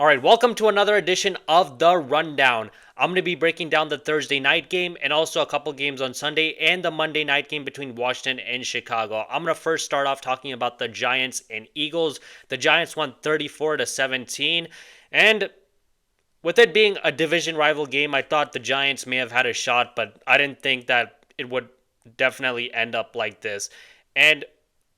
All right, welcome to another edition of The Rundown. I'm going to be breaking down the Thursday night game and also a couple games on Sunday and the Monday night game between Washington and Chicago. I'm going to first start off talking about the Giants and Eagles. The Giants won 34-17, and with it being a division rival game, I thought the Giants may have had a shot, but I didn't think that it would definitely end up like this. And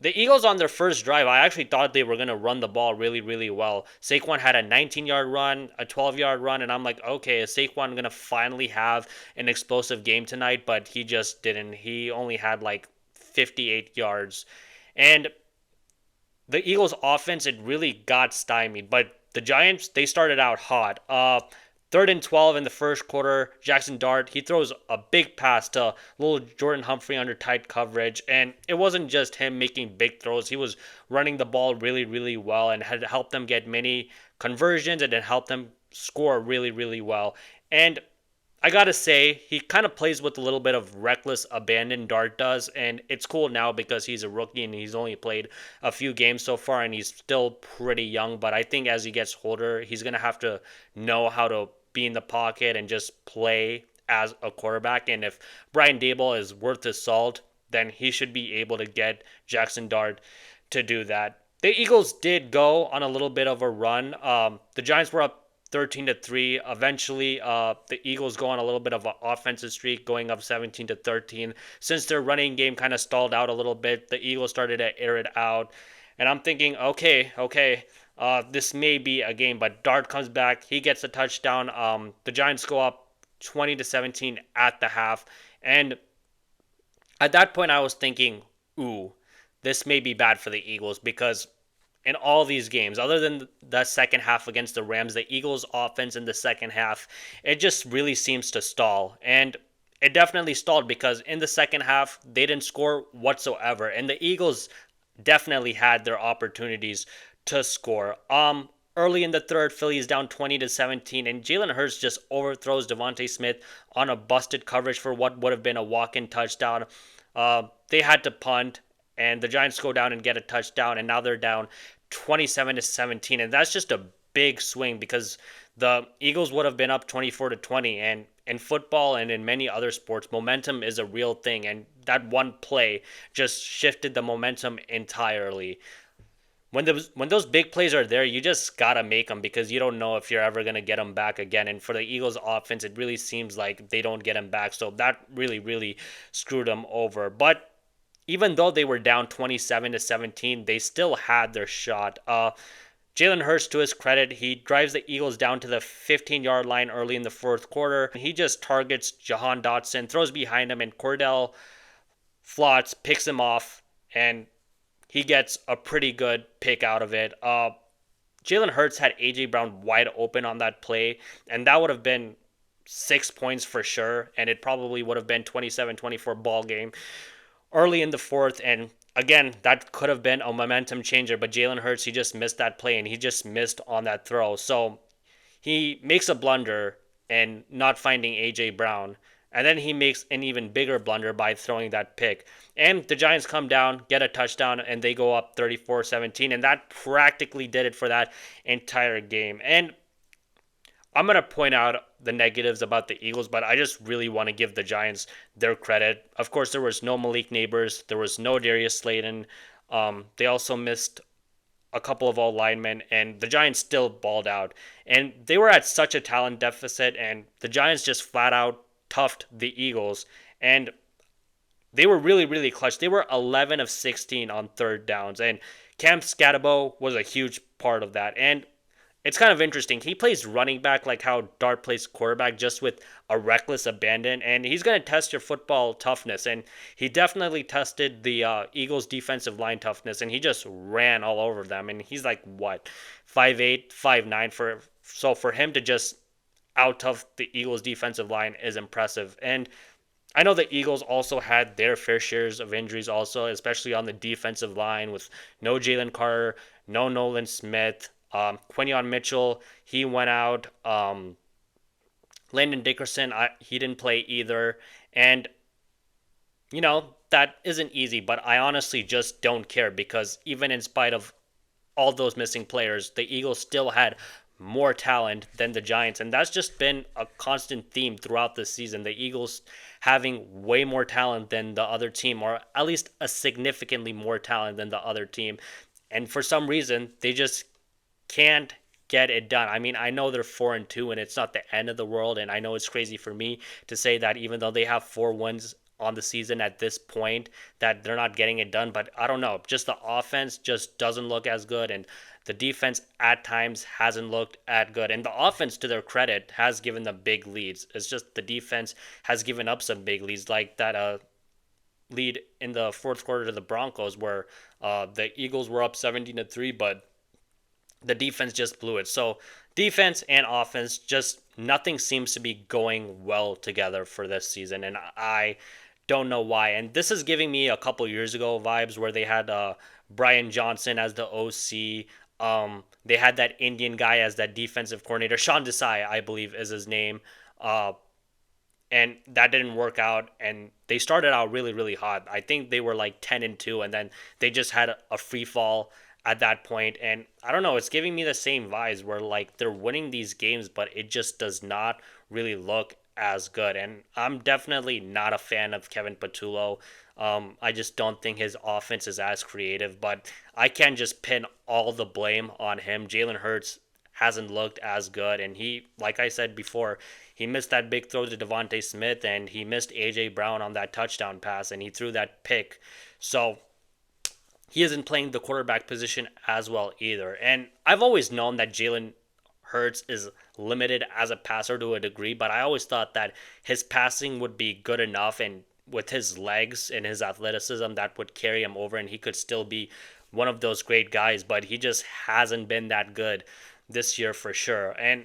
the Eagles on their first drive, I actually thought they were going to run the ball really, really well. Saquon had a 19-yard run, a 12-yard run, and I'm like, okay, is Saquon going to finally have an explosive game tonight? But he just didn't. He only had like 58 yards. And the Eagles offense, it really got stymied. But the Giants, they started out hot. Third and 12 in the first quarter, Jaxson Dart, he throws a big pass to little Jordan Humphrey under tight coverage. And it wasn't just him making big throws. He was running the ball really, really well and had helped them get many conversions and it helped them score really, really well. And I gotta say, he kind of plays with a little bit of reckless abandon, Dart does, and it's cool now because he's a rookie and he's only played a few games so far and he's still pretty young. But I think as he gets older, he's gonna have to know how to be in the pocket and just play as a quarterback. And if Brian Daboll is worth his salt, then he should be able to get Jaxson Dart to do that. The Eagles did go on a little bit of a run. The Giants were up 13-3. Eventually, the Eagles go on a little bit of an offensive streak, going up 17-13. Since their running game kind of stalled out a little bit, the Eagles started to air it out. And I'm thinking, okay, this may be a game. But Dart comes back, he gets a touchdown. The Giants go up 20-17 at the half, and at that point, I was thinking, ooh, this may be bad for the Eagles because in all these games, other than the second half against the Rams, the Eagles' offense in the second half, it just really seems to stall. And it definitely stalled because in the second half, they didn't score whatsoever. And the Eagles definitely had their opportunities to score. Early in the third, Philly is down 20-17, and Jalen Hurts just overthrows Devontae Smith on a busted coverage for what would have been a walk-in touchdown. They had to punt, and the Giants go down and get a touchdown, and now they're down 27-17, and that's just a big swing because the Eagles would have been up 24-20, and in football and in many other sports, momentum is a real thing, and that one play just shifted the momentum entirely. When those big plays are there, you just gotta make them because you don't know if you're ever gonna get them back again. And for the Eagles' offense, it really seems like they don't get them back, so that really, really screwed them over. But even though they were down 27-17, they still had their shot. Jalen Hurts, to his credit, he drives the Eagles down to the 15-yard line early in the fourth quarter. He just targets Jahan Dotson, throws behind him, and Cordell Flotz picks him off, and he gets a pretty good pick out of it. Jalen Hurts had A.J. Brown wide open on that play, and that would have been 6 points for sure, and it probably would have been 27-24 ball game early in the fourth. And again, that could have been a momentum changer, but Jalen Hurts, he just missed that play and he just missed on that throw. So he makes a blunder and not finding A.J. Brown. And then he makes an even bigger blunder by throwing that pick. And the Giants come down, get a touchdown, and they go up 34-17. And that practically did it for that entire game. And I'm going to point out the negatives about the Eagles, but I just really want to give the Giants their credit. Of course, there was no Malik Neighbors. There was no Darius Slayton. They also missed a couple of all linemen, and the Giants still balled out. And they were at such a talent deficit, and the Giants just flat out toughed the Eagles. And they were really, really clutch. They were 11 of 16 on third downs, and Cam Scatabo was a huge part of that. And it's kind of interesting. He plays running back like how Dart plays quarterback, just with a reckless abandon, and he's going to test your football toughness. And he definitely tested the Eagles' defensive line toughness, and he just ran all over them. And he's like, what, 5'8", 5'9", so for him to just out tough the Eagles' defensive line is impressive. And I know the Eagles also had their fair shares of injuries also, especially on the defensive line with no Jalen Carter, no Nolan Smith. Quinion Mitchell, he went out. Landon Dickerson, he didn't play either. And, that isn't easy, but I honestly just don't care because even in spite of all those missing players, the Eagles still had more talent than the Giants, and that's just been a constant theme throughout the season. The Eagles having way more talent than the other team, or at least a significantly more talent than the other team. And for some reason, they just can't get it done. I mean, I know they're 4-2 and it's not the end of the world, and I know it's crazy for me to say that even though they have 4 wins on the season at this point that they're not getting it done, but I don't know, just the offense just doesn't look as good, and the defense at times hasn't looked at good, and the offense, to their credit, has given them big leads. It's just the defense has given up some big leads, like that lead in the fourth quarter to the Broncos where the Eagles were up 17-3, but the defense just blew it. So defense and offense, just nothing seems to be going well together for this season, and I don't know why. And this is giving me a couple years ago vibes where they had Brian Johnson as the OC. They had that Indian guy as that defensive coordinator. Sean Desai, I believe, is his name. Uh, and that didn't work out, and they started out really really hot. I think they were like 10-2, and then they just had a free fall at that point. And I don't know, it's giving me the same vibes where like they're winning these games, but it just does not really look as good. And I'm definitely not a fan of Kevin Patullo. I just don't think his offense is as creative, but I can't just pin all the blame on him. Jalen Hurts hasn't looked as good, and he, like I said before, he missed that big throw to Devontae Smith, and he missed A.J. Brown on that touchdown pass, and he threw that pick. So he isn't playing the quarterback position as well either. And I've always known that Jalen Hurts is limited as a passer to a degree, but I always thought that his passing would be good enough, and with his legs and his athleticism, that would carry him over and he could still be one of those great guys, but he just hasn't been that good this year for sure. And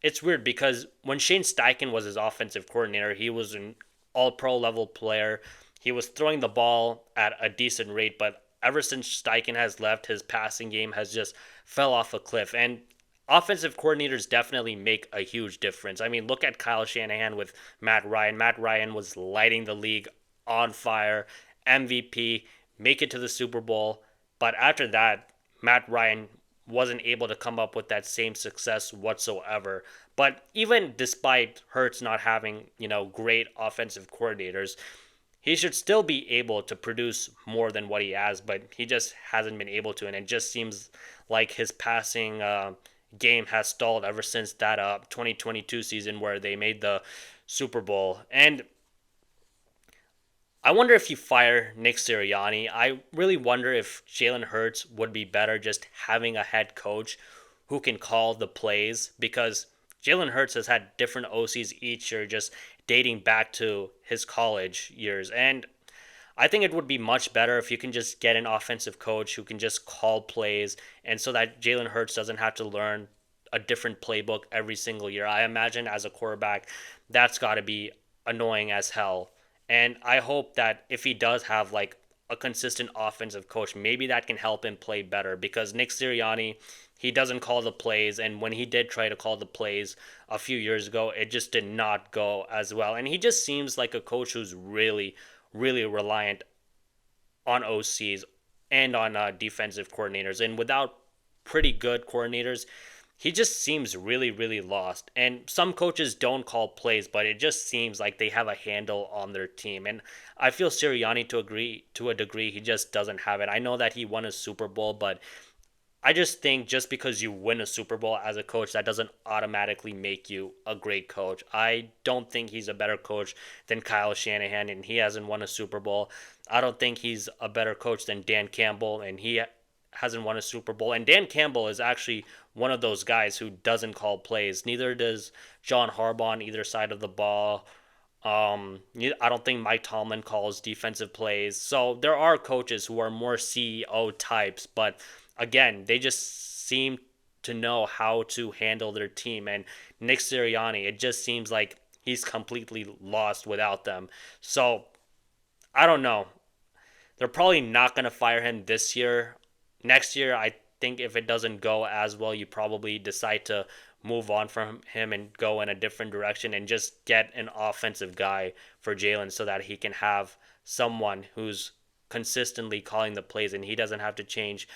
it's weird because when Shane Steichen was his offensive coordinator, he was an all pro level player. He was throwing the ball at a decent rate, but ever since Steichen has left, his passing game has just fell off a cliff. And offensive coordinators definitely make a huge difference. I mean, look at Kyle Shanahan with Matt Ryan. Matt Ryan was lighting the league on fire, MVP, make it to the Super Bowl. But after that, Matt Ryan wasn't able to come up with that same success whatsoever. But even despite Hurts not having, great offensive coordinators, he should still be able to produce more than what he has, but he just hasn't been able to. And it just seems like his passing game has stalled ever since that 2022 season where they made the Super Bowl. And I wonder if you fire Nick Sirianni. I really wonder if Jalen Hurts would be better just having a head coach who can call the plays, because Jalen Hurts has had different OCs each year, just dating back to his college years. And I think it would be much better if you can just get an offensive coach who can just call plays, and so that Jalen Hurts doesn't have to learn a different playbook every single year. I imagine as a quarterback, that's got to be annoying as hell. And I hope that if he does have like a consistent offensive coach, maybe that can help him play better, because Nick Sirianni, he doesn't call the plays, and when he did try to call the plays a few years ago, it just did not go as well. And he just seems like a coach who's really, really reliant on OCs and on defensive coordinators. And without pretty good coordinators, he just seems really, really lost. And some coaches don't call plays, but it just seems like they have a handle on their team. And I feel Sirianni, to a degree, he just doesn't have it. I know that he won a Super Bowl, but I just think just because you win a Super Bowl as a coach, that doesn't automatically make you a great coach. I don't think he's a better coach than Kyle Shanahan, and he hasn't won a Super Bowl. I don't think he's a better coach than Dan Campbell, and he hasn't won a Super Bowl. And Dan Campbell is actually one of those guys who doesn't call plays. Neither does John Harbaugh on either side of the ball. I don't think Mike Tomlin calls defensive plays. So there are coaches who are more CEO types, but again, they just seem to know how to handle their team. And Nick Sirianni, it just seems like he's completely lost without them. So I don't know. They're probably not going to fire him this year. Next year, I think if it doesn't go as well, you probably decide to move on from him and go in a different direction and just get an offensive guy for Jalen so that he can have someone who's consistently calling the plays and he doesn't have to change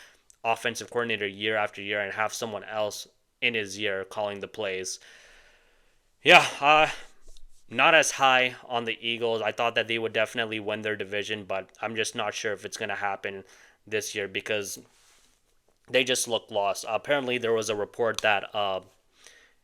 offensive coordinator year after year and have someone else in his year calling the plays. Yeah, not as high on the Eagles. I thought that they would definitely win their division, but I'm just not sure if it's going to happen this year because they just look lost. Apparently, there was a report that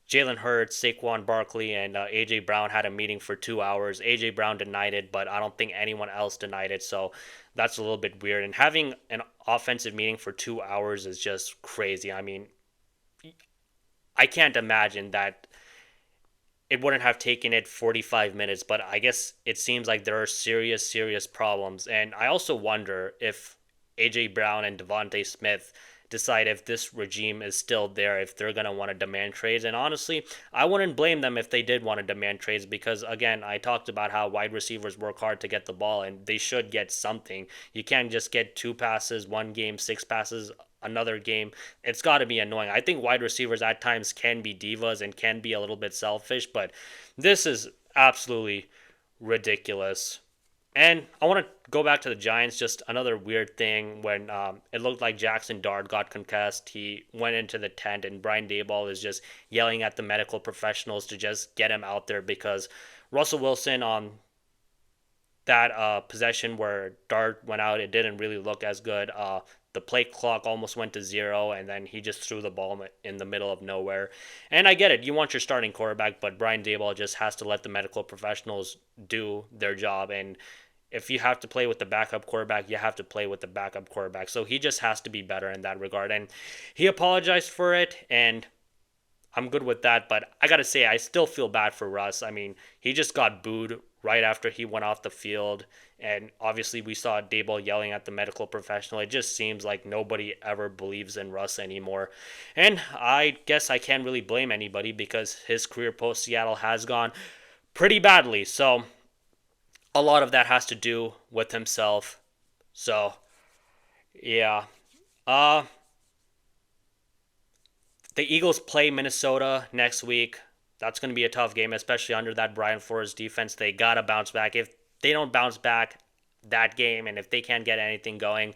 Jalen Hurts, Saquon Barkley, and A.J. Brown had a meeting for 2 hours. A.J. Brown denied it, but I don't think anyone else denied it, so that's a little bit weird. And having an offensive meeting for 2 hours is just crazy. I mean, I can't imagine that it wouldn't have taken it 45 minutes, but I guess it seems like there are serious, serious problems. And I also wonder if A.J. Brown and Devontae Smith decide if this regime is still there, if they're going to want to demand trades. And honestly, I wouldn't blame them if they did want to demand trades because, again, I talked about how wide receivers work hard to get the ball and they should get something. You can't just get 2 passes, 1 game, 6 passes, another game. It's got to be annoying. I think wide receivers at times can be divas and can be a little bit selfish, but this is absolutely ridiculous. And I want to go back to the Giants. Just another weird thing when it looked like Jaxson Dart got concussed. He went into the tent, and Brian Daboll is just yelling at the medical professionals to just get him out there because Russell Wilson on that possession where Dart went out, it didn't really look as good. The play clock almost went to 0, and then he just threw the ball in the middle of nowhere. And I get it, you want your starting quarterback, but Brian Daboll just has to let the medical professionals do their job. And if you have to play with the backup quarterback, you have to play with the backup quarterback. So he just has to be better in that regard. And he apologized for it, and I'm good with that, but I gotta say, I still feel bad for Russ. I mean, he just got booed right after he went off the field, and obviously we saw Daboll yelling at the medical professional. It just seems like nobody ever believes in Russ anymore, and I guess I can't really blame anybody because his career post Seattle has gone pretty badly. So a lot of that has to do with himself. So yeah, uh, the Eagles play Minnesota next week. That's going to be a tough game, especially under that Brian Flores defense. They got to bounce back. If they don't bounce back that game and if they can't get anything going,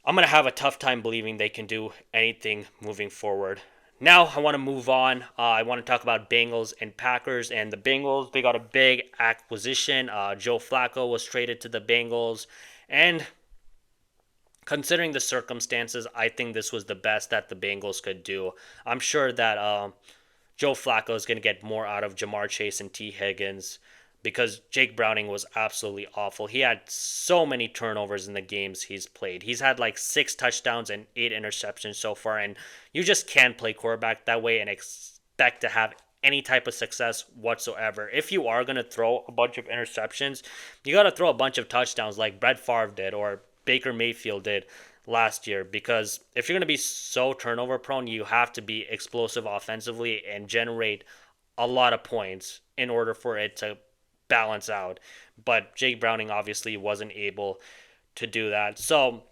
I'm going to have a tough time believing they can do anything moving forward. Now I want to move on. I want to talk about Bengals and Packers. And the Bengals, they got a big acquisition. Joe Flacco was traded to the Bengals. And considering the circumstances, I think this was the best that the Bengals could do. I'm sure that Joe Flacco is going to get more out of Jamar Chase and T. Higgins because Jake Browning was absolutely awful. He had so many turnovers in the games he's played. He's had like 6 touchdowns and 8 interceptions so far, and you just can't play quarterback that way and expect to have any type of success whatsoever. If you are going to throw a bunch of interceptions, you got to throw a bunch of touchdowns like Brett Favre did or Baker Mayfield did last year, because if you're going to be so turnover prone, you have to be explosive offensively and generate a lot of points in order for it to balance out. But Jake Browning obviously wasn't able to do that. So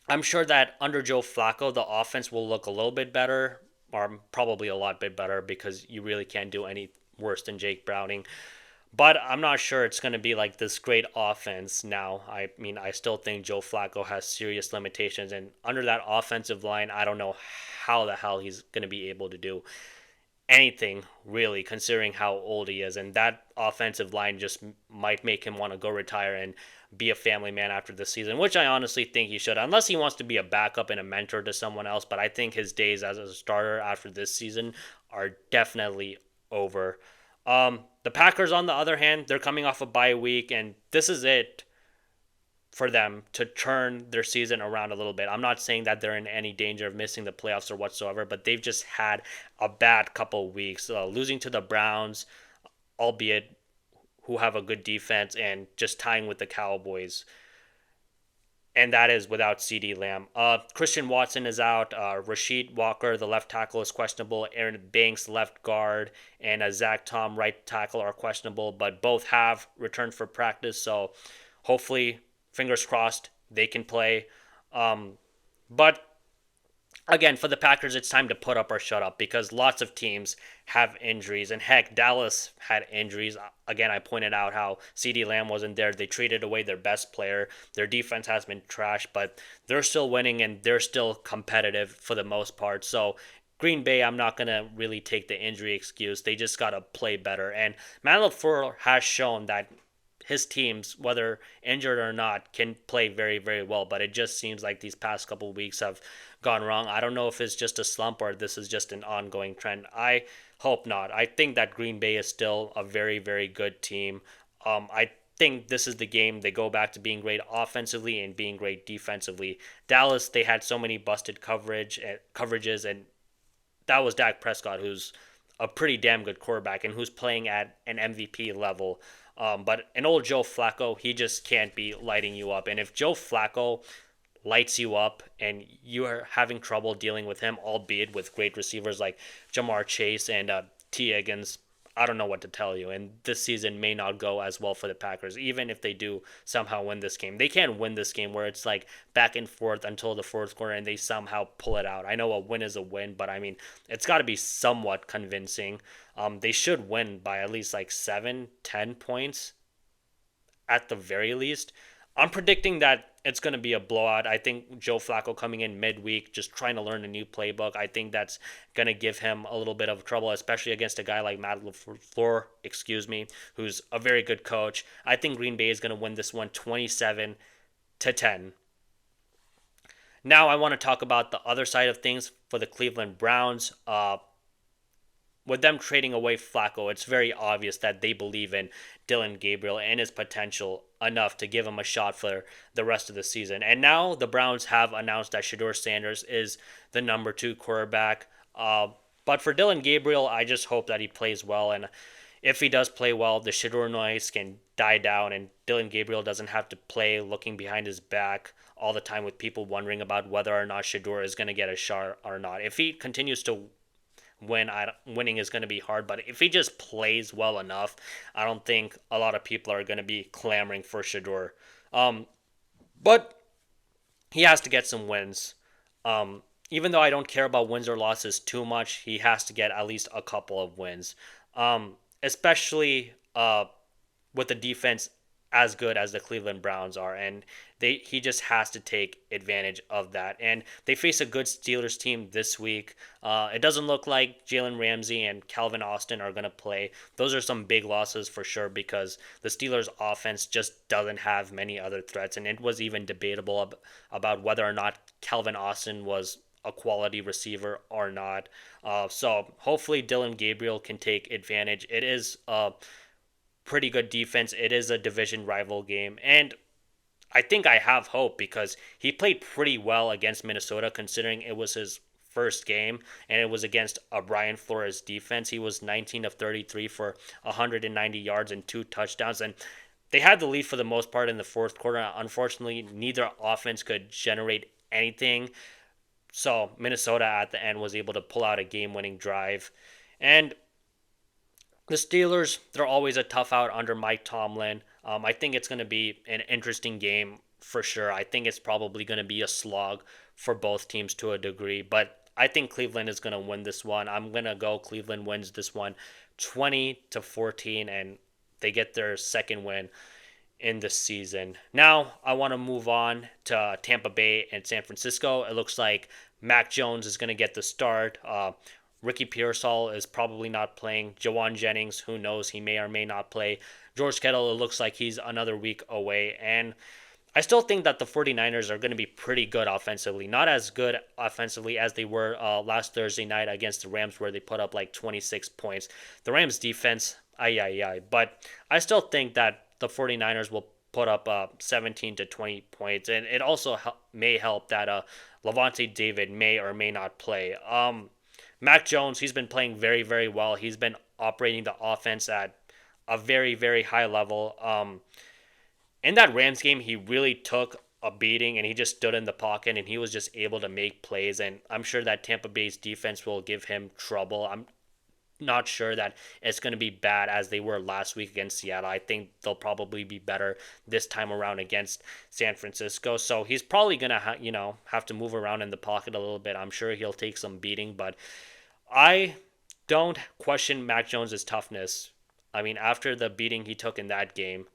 I'm sure that under Joe Flacco, the offense will look a little bit better, or probably a lot bit better, because you really can't do any worse than Jake Browning. But I'm not sure it's going to be like this great offense now. I mean, I still think Joe Flacco has serious limitations. And under that offensive line, I don't know how the hell he's going to be able to do anything, really, considering how old he is. And that offensive line just might make him want to go retire and be a family man after the season, which I honestly think he should, unless he wants to be a backup and a mentor to someone else. But I think his days as a starter after this season are definitely over. The Packers, on the other hand, they're coming off a bye week, and this is it for them to turn their season around a little bit. I'm not saying that they're in any danger of missing the playoffs or whatsoever, but they've just had a bad couple of weeks, losing to the Browns, albeit who have a good defense, and just tying with the Cowboys. And that is without CeeDee Lamb. Christian Watson is out. Rasheed Walker, the left tackle, is questionable. Aaron Banks, left guard, and Zach Tom, right tackle, are questionable. But both have returned for practice, so hopefully, fingers crossed, they can play. But again, for the Packers, it's time to put up or shut up, because lots of teams have injuries. And heck, Dallas had injuries. Again, I pointed out how CeeDee Lamb wasn't there. They traded away their best player. Their defense has been trash, but they're still winning and they're still competitive for the most part. So Green Bay, I'm not going to really take the injury excuse. They just got to play better. And Matt LaFleur has shown that his teams, whether injured or not, can play very, very well. But it just seems like these past couple of weeks have gone wrong. I don't know if it's just a slump or this is just an ongoing trend. I hope not. I think that Green Bay is still a very, very good team. I think this is the game they go back to being great offensively and being great defensively. Dallas, they had so many busted coverages, and that was Dak Prescott, who's a pretty damn good quarterback and who's playing at an MVP level. But an old Joe Flacco, he just can't be lighting you up. And if Joe Flacco lights you up and you are having trouble dealing with him, albeit with great receivers like Jamar Chase and T. Higgins, I don't know what to tell you. And this season may not go as well for the Packers, even if they do somehow win this game. They can't win this game where it's like back and forth until the fourth quarter and they somehow pull it out. I know a win is a win, but I mean, it's got to be somewhat convincing. They should win by at least like 7-10 points at the very least. I'm predicting that it's going to be a blowout. I think Joe Flacco coming in midweek, just trying to learn a new playbook, I think that's going to give him a little bit of trouble, especially against a guy like Matt LaFleur, who's a very good coach. I think Green Bay is going to win this one 27-10. Now I want to talk about the other side of things for the Cleveland Browns. With them trading away Flacco, it's very obvious that they believe in Dillon Gabriel and his potential enough to give him a shot for the rest of the season. And now the Browns have announced that Shedeur Sanders is the number 2 quarterback. But for Dillon Gabriel, I just hope that he plays well. And if he does play well, the Shedeur noise can die down and Dillon Gabriel doesn't have to play looking behind his back all the time with people wondering about whether or not Shedeur is going to get a shot or not. If he continues to winning is going to be hard, but if he just plays well enough, I don't think a lot of people are going to be clamoring for Shedeur. But he has to get some wins. Even though I don't care about wins or losses too much, he has to get at least a couple of wins, especially with the defense as good as the Cleveland Browns are, and he just has to take advantage of that. And they face a good Steelers team this week. It doesn't look like Jalen Ramsey and Calvin Austin are going to play. Those are some big losses for sure because the Steelers offense just doesn't have many other threats, and it was even debatable about whether or not Calvin Austin was a quality receiver or not. So hopefully Dillon Gabriel can take advantage. It is pretty good defense. It is a division rival game, and I think I have hope because he played pretty well against Minnesota considering it was his first game and it was against a Brian Flores defense. He was 19 of 33 for 190 yards and 2 touchdowns, and they had the lead for the most part in the fourth quarter. Unfortunately, neither offense could generate anything, so Minnesota at the end was able to pull out a game-winning drive. And the Steelers, they're always a tough out under Mike Tomlin. I think it's going to be an interesting game for sure. I think it's probably going to be a slog for both teams to a degree, but I think Cleveland is going to win this one. I'm going to go Cleveland wins this one 20-14, and they get their second win in the season. Now, I want to move on to Tampa Bay and San Francisco. It looks like Mac Jones is going to get the start. Ricky Pearsall is probably not playing. Jawan Jennings, who knows, he may or may not play. George Kittle, it looks like he's another week away. And I still think that the 49ers are going to be pretty good offensively. Not as good offensively as they were last Thursday night against the Rams where they put up like 26 points. The Rams defense, but I still think that the 49ers will put up 17 to 20 points. And it also may help that Levante David may or may not play. Mac Jones, he's been playing very, very well. He's been operating the offense at a very, very high level. In that Rams game, he really took a beating and he just stood in the pocket and he was just able to make plays. And I'm sure that Tampa Bay's defense will give him trouble. I'm not sure that it's going to be bad as they were last week against Seattle. I think they'll probably be better this time around against San Francisco. So he's probably going to, have to move around in the pocket a little bit. I'm sure he'll take some beating, but I don't question Mac Jones' toughness. I mean, after the beating he took in that game,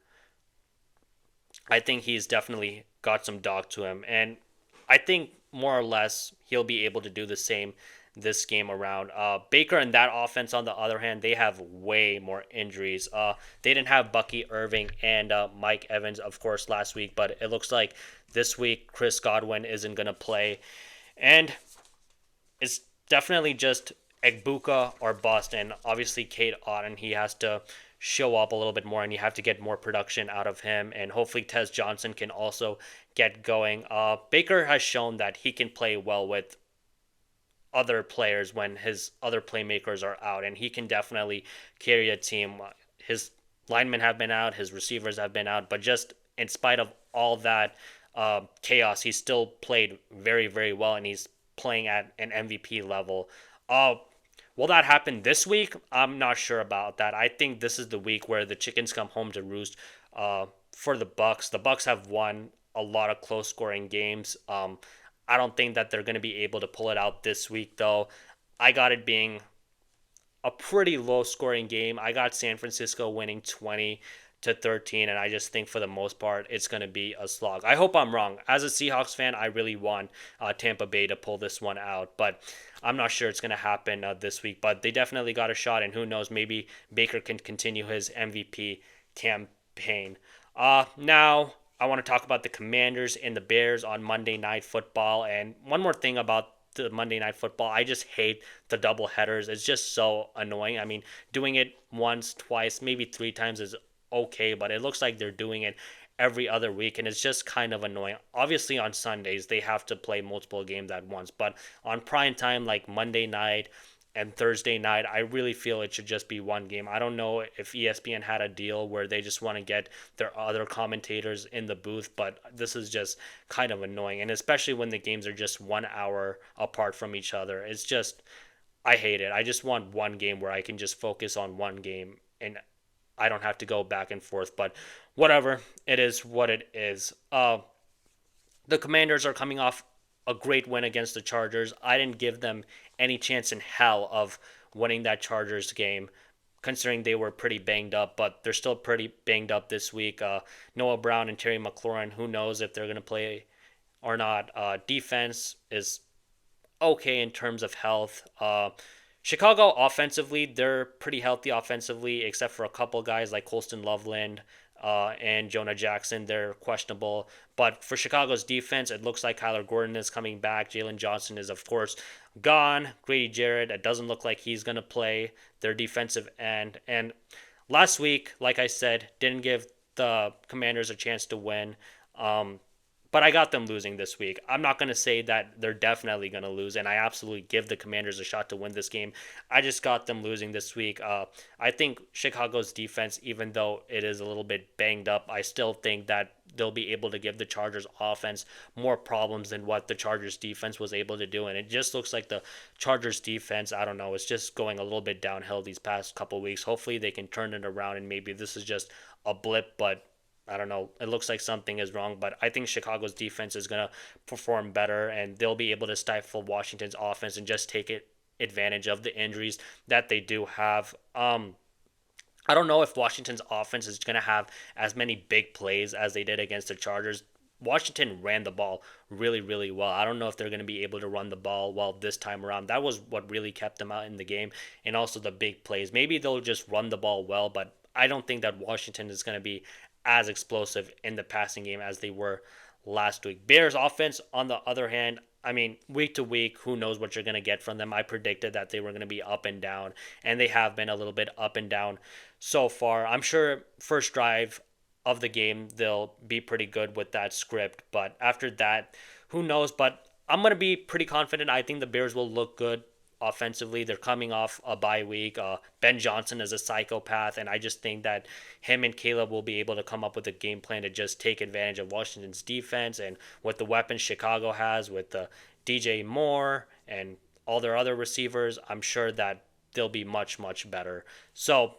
I think he's definitely got some dog to him. And I think more or less he'll be able to do the same this game around. Baker and that offense, on the other hand, they have way more injuries. They didn't have Bucky Irving and Mike Evans, of course, last week, but it looks like this week Chris Godwin isn't going to play. And it's definitely just Egbuka or bust. And obviously, Kate Otten, he has to show up a little bit more, and you have to get more production out of him. And hopefully, Tez Johnson can also get going. Baker has shown that he can play well with other players when his other playmakers are out, and he can definitely carry a team. His linemen have been out, his receivers have been out, but just in spite of all that chaos, he still played very, very well, and he's playing at an MVP level. Uh, will that happen this week? I'm not sure about that. I think this is the week where the chickens come home to roost. For the Bucks, the Bucks have won a lot of close scoring games. I don't think that they're going to be able to pull it out this week, though. I got it being a pretty low scoring game. I got San Francisco winning 20-13, and I just think for the most part it's going to be a slog. I hope I'm wrong. As a Seahawks fan, I really want Tampa Bay to pull this one out, but I'm not sure it's going to happen this week. But they definitely got a shot, and who knows, maybe Baker can continue his MVP campaign. Now, I want to talk about the Commanders and the Bears on Monday Night Football. And one more thing about the Monday Night Football, I just hate the double headers. It's just so annoying. I mean, doing it once, twice, maybe three times is okay, but it looks like they're doing it every other week, and it's just kind of annoying. Obviously, on Sundays, they have to play multiple games at once, but on prime time, like Monday night and Thursday night, I really feel it should just be one game. I don't know if ESPN had a deal where they just want to get their other commentators in the booth, but this is just kind of annoying. And especially when the games are just 1 hour apart from each other. It's just, I hate it. I just want one game where I can just focus on one game and I don't have to go back and forth. But whatever, it is what it is. The Commanders are coming off a great win against the Chargers. I didn't give them any chance in hell of winning that Chargers game, considering they were pretty banged up, but they're still pretty banged up this week. Noah Brown and Terry McLaurin, who knows if they're going to play or not. Defense is okay in terms of health. Chicago offensively, they're pretty healthy offensively, except for a couple guys like Colston Loveland and Jonah Jackson. They're questionable. But for Chicago's defense, it looks like Kyler Gordon is coming back. Jalen Johnson is, of course, gone. Grady Jarrett, it doesn't look like he's going to play their defensive end. And last week, like I said, didn't give the Commanders a chance to win. But I got them losing this week. I'm not going to say that they're definitely going to lose, and I absolutely give the Commanders a shot to win this game. I just got them losing this week. I think Chicago's defense, even though it is a little bit banged up, I still think that they'll be able to give the Chargers offense more problems than what the Chargers defense was able to do. And it just looks like the Chargers defense, I don't know, it's just going a little bit downhill these past couple weeks. Hopefully they can turn it around, and maybe this is just a blip, but I don't know. It looks like something is wrong, but I think Chicago's defense is going to perform better, and they'll be able to stifle Washington's offense and just take advantage of the injuries that they do have. I don't know if Washington's offense is going to have as many big plays as they did against the Chargers. Washington ran the ball really, really well. I don't know if they're going to be able to run the ball well this time around. That was what really kept them out in the game, and also the big plays. Maybe they'll just run the ball well, but I don't think that Washington is going to be as explosive in the passing game as they were last week. Bears offense, on the other hand, I mean, week to week, who knows what you're going to get from them. I predicted that they were going to be up and down, and they have been a little bit up and down so far. I'm sure first drive of the game, they'll be pretty good with that script, but after that, who knows? But I'm going to be pretty confident. I think the Bears will look good offensively. They're coming off a bye week. Ben Johnson is a psychopath, and I just think that him and Caleb will be able to come up with a game plan to just take advantage of Washington's defense and with the weapons Chicago has with the DJ Moore and all their other receivers. I'm sure that they'll be much, much better. So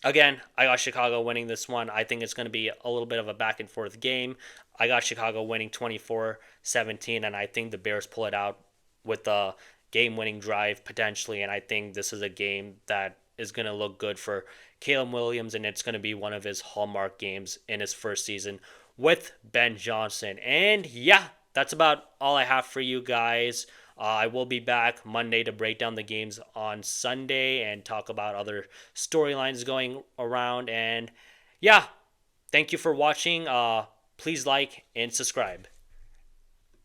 again, I got Chicago winning this one. I think it's going to be a little bit of a back and forth game. I got Chicago winning 24-17, and I think the Bears pull it out with the game-winning drive potentially, and I think this is a game that is going to look good for Caleb Williams, and it's going to be one of his hallmark games in his first season with Ben Johnson. And yeah, that's about all I have for you guys I will be back Monday to break down the games on Sunday and talk about other storylines going around. And yeah, thank you for watching. Please like and subscribe.